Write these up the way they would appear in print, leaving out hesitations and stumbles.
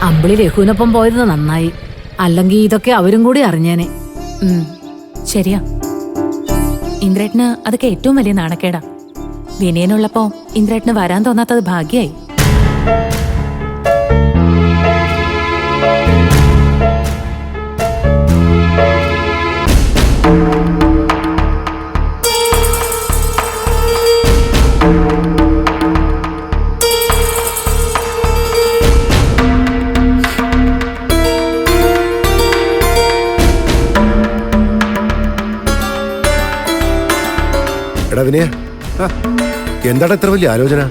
അമ്പിളി രഘുവിനൊപ്പം പോയത് നന്നായി. അല്ലെങ്കിൽ ഇതൊക്കെ അവരും കൂടി അറിഞ്ഞേനെ. ശരിയാ. ഇന്ദ്രേട്ടന് അതൊക്കെ ഏറ്റവും വലിയ നാണക്കേടാ. വിനയനുള്ളപ്പോ ഇന്ദ്രേട്ടന് വരാൻ തോന്നാത്തത് ഭാഗ്യായി. എടാ വിനയ, എന്താണ് ഇത്ര വലിയ ആലോചന?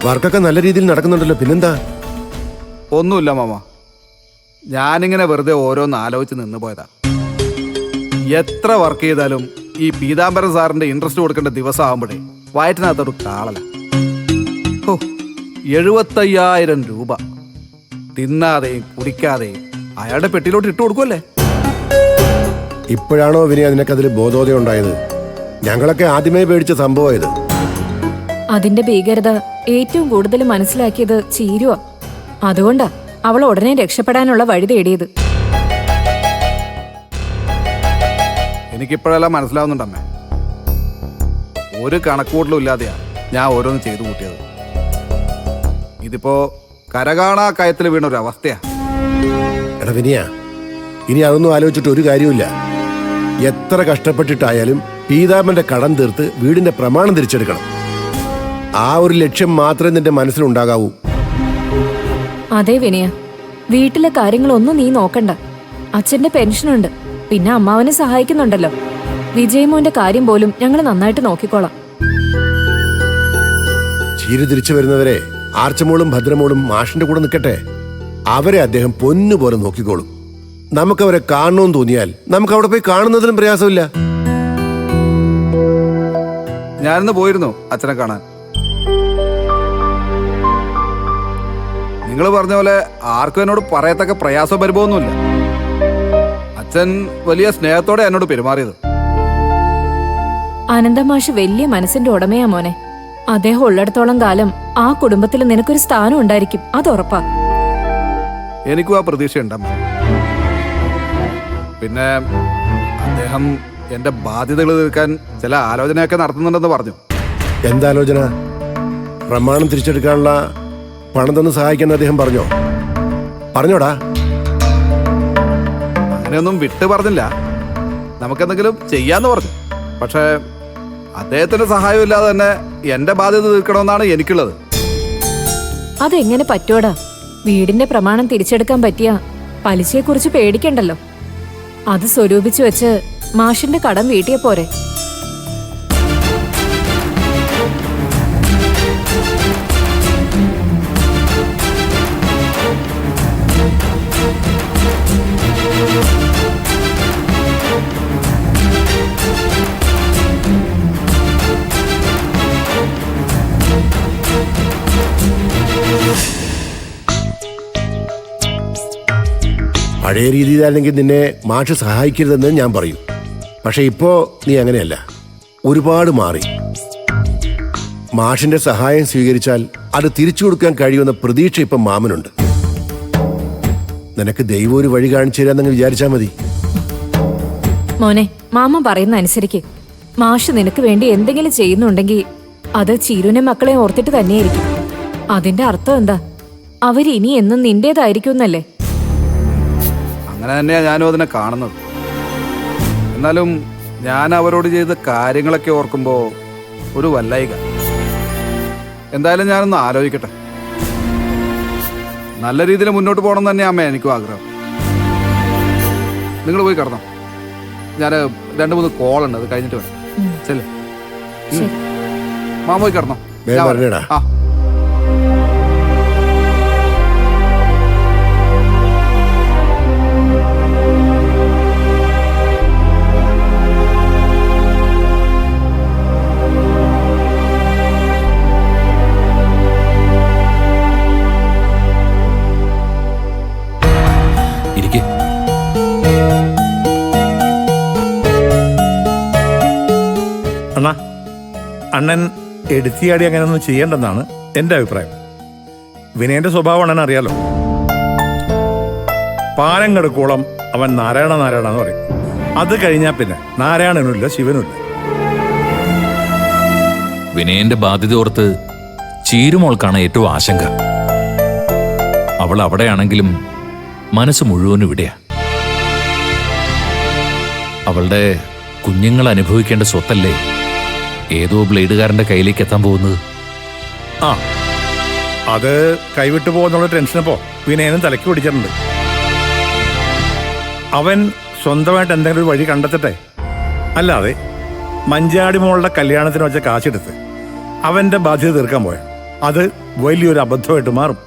വർക്കൊക്കെ നല്ല രീതിയിൽ നടക്കുന്നുണ്ടല്ലോ, പിന്നെന്താ? ഒന്നുമില്ല മാമ, ഞാനിങ്ങനെ വെറുതെ ഓരോന്ന് ആലോചിച്ച് നിന്ന് പോയതാ. എത്ര വർക്ക് ചെയ്താലും ഈ പീതാംബരൻ സാറിന്റെ ഇൻട്രസ്റ്റ് കൊടുക്കേണ്ട ദിവസം ആകുമ്പോഴേ വയറ്റിനകത്തോട് കാളല. 75,000 രൂപ തിന്നാതെയും കുടിക്കാതെയും അയാളുടെ പെട്ടിയിലോട്ട് ഇട്ട് കൊടുക്കുമല്ലേ. ഇപ്പോഴാണോ വിനയ നിനക്കതിൽ ബോധോദയം ഉണ്ടായത്? ഞങ്ങളൊക്കെ ആദ്യമേ പേടിച്ച സംഭവം ഇത്. അതിന്റെ ഭീകരത ഏറ്റവും കൂടുതൽ മനസ്സിലാക്കിയത് ചീരുവാ. അതുകൊണ്ടാ അവൾ ഉടനെ രക്ഷപ്പെടാനുള്ള വഴി തേടിയത്. എനിക്കിപ്പോഴെല്ലാം മനസ്സിലാവുന്നുണ്ടമ്മേ. ഒരു കണക്കൂട്ടലും ഇല്ലാതെയാ ഞാൻ ഓരോന്ന് ചെയ്തു കൂട്ടിയത്. ഇതിപ്പോ കരകാണാ കയത്തിൽ വീണ ഒരു അവസ്ഥയാ. എടാ വിനയ, ഇനി അതൊന്നും ആലോചിച്ചിട്ട് ഒരു കാര്യമില്ല. എത്ര കഷ്ടപ്പെട്ടിട്ടായാലും പീതാമ്പന്റെ കടം തീർത്ത് വീടിന്റെ പ്രമാണം തിരിച്ചെടുക്കണം. ആ ഒരു ലക്ഷ്യം മാത്രമേ നിന്റെ മനസ്സിലുണ്ടാകാവൂ. അതെ വിനയ, വീട്ടിലെ കാര്യങ്ങളൊന്നും നീ നോക്കണ്ട. അച്ഛന്റെ പെൻഷനുണ്ട്, പിന്നെ അമ്മാവനെ സഹായിക്കുന്നുണ്ടല്ലോ. വിജയമോന്റെ കാര്യം പോലും ഞങ്ങൾ നന്നായിട്ട് നോക്കിക്കോളാം. ചീരു തിരിച്ചു വരുന്നവരെ ആർച്ചമോളും ഭദ്രമോളും മാഷിന്റെ കൂടെ നിൽക്കട്ടെ. അവരെ അദ്ദേഹം പൊന്നുപോലെ നോക്കിക്കോളും. നമുക്കവരെ കാണണമെന്ന് തോന്നിയാൽ നമുക്ക് അവിടെ പോയി കാണുന്നതിലും പ്രയാസമില്ല. ഞാനിന്ന് പോയിരുന്നു അച്ഛനെ കാണാൻ. നിങ്ങൾ പറഞ്ഞ പോലെ ആർക്കും എന്നോട് പറയത്തക്ക പ്രയാസവും പരിഭവമൊന്നുമില്ല. അച്ഛൻ വലിയ സ്നേഹത്തോടെ എന്നോട് പെരുമാറിയത്. ആനന്ദമാഷ് വലിയ മനസ്സിന്റെ ഉടമയാ മോനെ. അദ്ദേഹം ഉള്ളിടത്തോളം കാലം ആ കുടുംബത്തിൽ നിനക്കൊരു സ്ഥാനം ഉണ്ടായിരിക്കും, അതുറപ്പാ. എനിക്കും ആ പ്രതീക്ഷയുണ്ടമ്മ. പിന്നെ അദ്ദേഹം എന്റെ ബാധ്യതകൾ തീർക്കാൻ ചില ആലോചനയൊക്കെ നടത്തുന്നുണ്ടെന്ന് പറഞ്ഞു. എന്താലോചന? പ്രമാണം തിരിച്ചെടുക്കാനുള്ള പണം തന്ന് സഹായിക്കാൻ അദ്ദേഹം പറഞ്ഞോടാ? അങ്ങനെയൊന്നും വിട്ട് പറഞ്ഞില്ല. നമുക്കെന്തെങ്കിലും ചെയ്യാന്ന് പറഞ്ഞു. പക്ഷേ അദ്ദേഹത്തിന്റെ സഹായം ഇല്ലാതെ തന്നെ എന്റെ ബാധ്യത തീർക്കണമെന്നാണ് എനിക്കുള്ളത്. അതെങ്ങനെ പറ്റോടാ? വീടിന്റെ പ്രമാണം തിരിച്ചെടുക്കാൻ പറ്റിയ പലിശയെക്കുറിച്ച് പേടിക്കണ്ടല്ലോ. അത് സ്വരൂപിച്ചു വെച്ച് മാഷിന്റെ കടം വീട്ടിയ പോരെ. പഴയ രീതിയിലല്ലെങ്കിൽ നിന്നെ മാഷ് സഹായിക്കരുതെന്ന് ഞാൻ പറയും. പക്ഷെ ഇപ്പോ നീ അങ്ങനെയല്ല, ഒരുപാട് മാറി. മാഷിന്റെ സഹായം സ്വീകരിച്ചാൽ അത് തിരിച്ചു കൊടുക്കാൻ കഴിയുമെന്ന പ്രതീക്ഷ ഇപ്പം മാമനുണ്ട്. നിനക്ക് ദൈവം ഒരു വഴി കാണിച്ചു തരാന്നങ്ങ് വിചാരിച്ചാൽ മതി. മോനെ, മാമ പറയുന്ന അനുസരിക്ക്. മാഷ് നിനക്ക് വേണ്ടി എന്തെങ്കിലും ചെയ്യുന്നുണ്ടെങ്കിൽ അത് ചീരുവിനെ മക്കളെ ഓർത്തിട്ട് തന്നെയായിരിക്കും. അതിന്റെ അർത്ഥം എന്താ? അവരിനി എന്നും നിന്റേതായിരിക്കും എന്നല്ലേ? അങ്ങനെ തന്നെയാ ഞാനും അതിനെ കാണുന്നത്. എന്നാലും ഞാൻ അവരോട് ചെയ്ത കാര്യങ്ങളൊക്കെ ഓർക്കുമ്പോൾ ഒരു വല്ലായിക. എന്തായാലും ഞാനൊന്ന് ആലോചിക്കട്ടെ. നല്ല രീതിയിൽ മുന്നോട്ട് പോകണം തന്നെ അമ്മ എനിക്കും ആഗ്രഹം. നിങ്ങൾ പോയി കിടന്നോ. ഞാൻ 2-3 കോളുണ്ട്, അത് കഴിഞ്ഞിട്ട് വരാം. ശരി, മാമ പോയി കിടന്നോ. ആ അണ്ണാ, അണ്ണൻ എടുത്തിയാടി അങ്ങനെയൊന്നും ചെയ്യേണ്ടെന്നാണ് എൻ്റെ അഭിപ്രായം. വിനയന്റെ സ്വഭാവം അണ്ണൻ അറിയാലോ. പാലം കെടുക്കോളം അവൻ നാരായണ നാരായണ എന്ന് പറയും. അത് കഴിഞ്ഞാൽ പിന്നെ നാരായണനുമില്ല ശിവനുമില്ല. വിനയന്റെ ബാധ്യത ഓർത്ത് ചീരുമോൾക്കാണ് ഏറ്റവും ആശങ്ക. അവൾ അവിടെയാണെങ്കിലും മനസ്സ് മുഴുവനും ഇവിടെയാ. അവളുടെ കുഞ്ഞുങ്ങൾ അനുഭവിക്കേണ്ട സ്വത്തല്ലേ ഏതോ ബ്ലേഡുകാരന്റെ കയ്യിലേക്ക് എത്താൻ പോകുന്നത്. ആ, അത് കൈവിട്ടു പോകുന്നുള്ള ടെൻഷനിപ്പോ വിനയനും തലയ്ക്ക് പിടിച്ചിട്ടുണ്ട്. അവൻ സ്വന്തമായിട്ട് എന്തെങ്കിലും ഒരു വഴി കണ്ടെത്തട്ടെ. അല്ലാതെ മഞ്ചാടി മോളുടെ കല്യാണത്തിന് വെച്ച കാശെടുത്ത് അവന്റെ ബാധ്യത തീർക്കാൻ പോയാൽ അത് വലിയൊരു അബദ്ധമായിട്ട് മാറും.